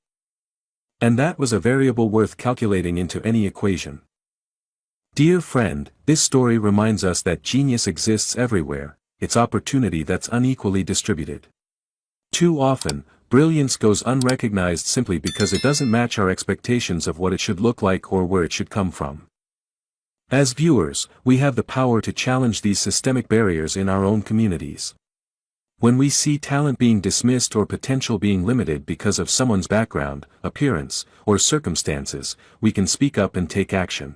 A: And that was a variable worth calculating into any equation. Dear friend, this story reminds us that genius exists everywhere, it's opportunity that's unequally distributed. Too often, brilliance goes unrecognized simply because it doesn't match our expectations of what it should look like or where it should come from. As viewers, we have the power to challenge these systemic barriers in our own communities. When we see talent being dismissed or potential being limited because of someone's background, appearance, or circumstances, we can speak up and take action.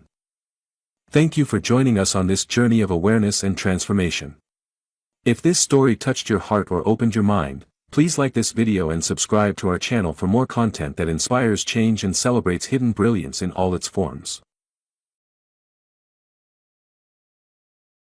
A: Thank you for joining us on this journey of awareness and transformation. If this story touched your heart or opened your mind, please like this video and subscribe to our channel for more content that inspires change and celebrates hidden brilliance in all its forms.